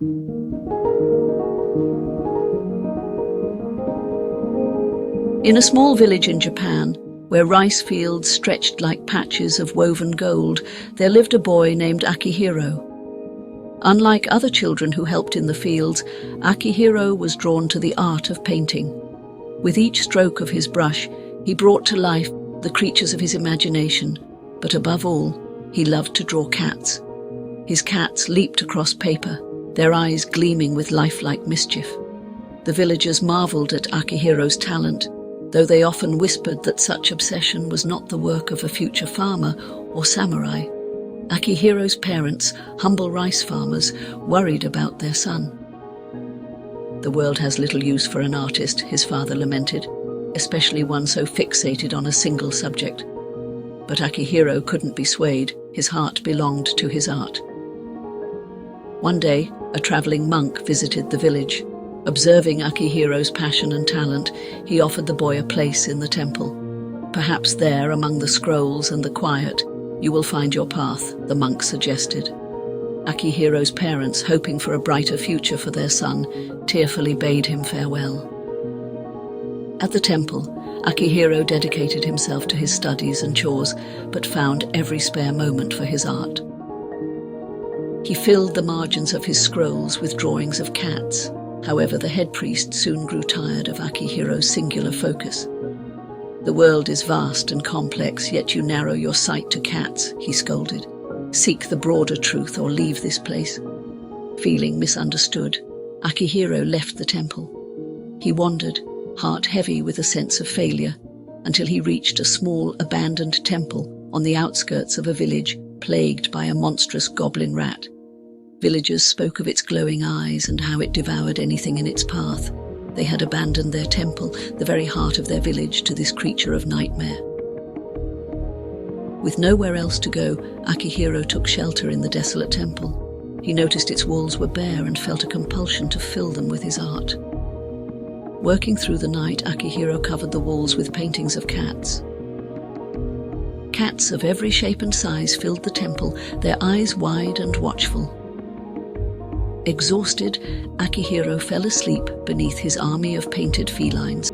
In a small village in Japan, where rice fields stretched like patches of woven gold, there lived a boy named Akihiro. Unlike other children who helped in the fields, Akihiro was drawn to the art of painting. With each stroke of his brush, he brought to life the creatures of his imagination, but above all, he loved to draw cats. His cats leaped across paper, their eyes gleaming with lifelike mischief. The villagers marveled at Akihiro's talent, though they often whispered that such obsession was not the work of a future farmer or samurai. Akihiro's parents, humble rice farmers, worried about their son. "The world has little use for an artist," his father lamented, "especially one so fixated on a single subject." But Akihiro couldn't be swayed. His heart belonged to his art. One day, a traveling monk visited the village. Observing Akihiro's passion and talent, he offered the boy a place in the temple. "Perhaps there, among the scrolls and the quiet, you will find your path," the monk suggested. Akihiro's parents, hoping for a brighter future for their son, tearfully bade him farewell. At the temple, Akihiro dedicated himself to his studies and chores, but found every spare moment for his art. He filled the margins of his scrolls with drawings of cats. However, the head priest soon grew tired of Akihiro's singular focus. "The world is vast and complex, yet you narrow your sight to cats," he scolded. "Seek the broader truth or leave this place." Feeling misunderstood, Akihiro left the temple. He wandered, heart heavy with a sense of failure, until he reached a small, abandoned temple on the outskirts of a village plagued by a monstrous goblin rat. Villagers spoke of its glowing eyes and how it devoured anything in its path. They had abandoned their temple, the very heart of their village, to this creature of nightmare. With nowhere else to go, Akihiro took shelter in the desolate temple. He noticed its walls were bare and felt a compulsion to fill them with his art. Working through the night, Akihiro covered the walls with paintings of cats. Cats of every shape and size filled the temple, their eyes wide and watchful. Exhausted, Akihiro fell asleep beneath his army of painted felines.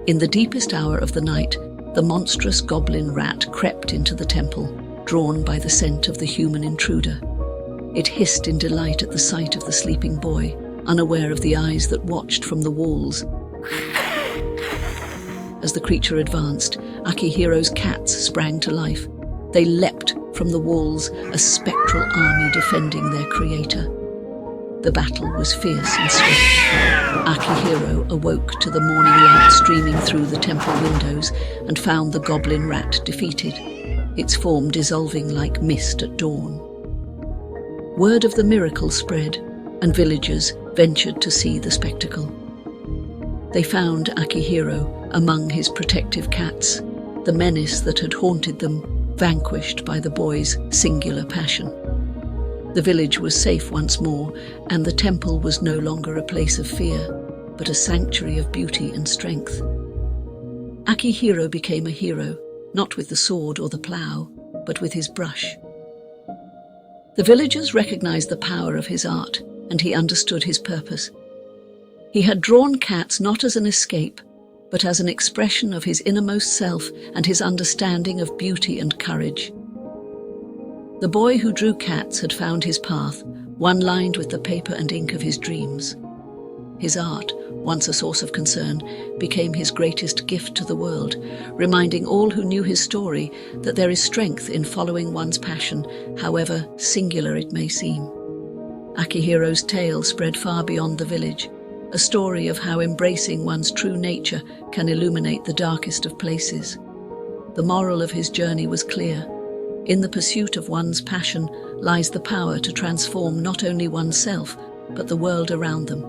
In the deepest hour of the night, the monstrous goblin rat crept into the temple, drawn by the scent of the human intruder. It hissed in delight at the sight of the sleeping boy, unaware of the eyes that watched from the walls. As the creature advanced, Akihiro's cats sprang to life. They leapt from the walls, a spectral army defending their creator. The battle was fierce and swift. Akihiro awoke to the morning light streaming through the temple windows and found the goblin rat defeated, its form dissolving like mist at dawn. Word of the miracle spread, and villagers ventured to see the spectacle. They found Akihiro among his protective cats, the menace that had haunted them vanquished by the boy's singular passion. The village was safe once more, and the temple was no longer a place of fear, but a sanctuary of beauty and strength. Akihiro became a hero, not with the sword or the plough, but with his brush. The villagers recognized the power of his art, and he understood his purpose. He had drawn cats not as an escape, but as an expression of his innermost self and his understanding of beauty and courage. The boy who drew cats had found his path, one lined with the paper and ink of his dreams. His art, once a source of concern, became his greatest gift to the world, reminding all who knew his story that there is strength in following one's passion, however singular it may seem. Akihiro's tale spread far beyond the village, a story of how embracing one's true nature can illuminate the darkest of places. The moral of his journey was clear. In the pursuit of one's passion lies the power to transform not only oneself, but the world around them.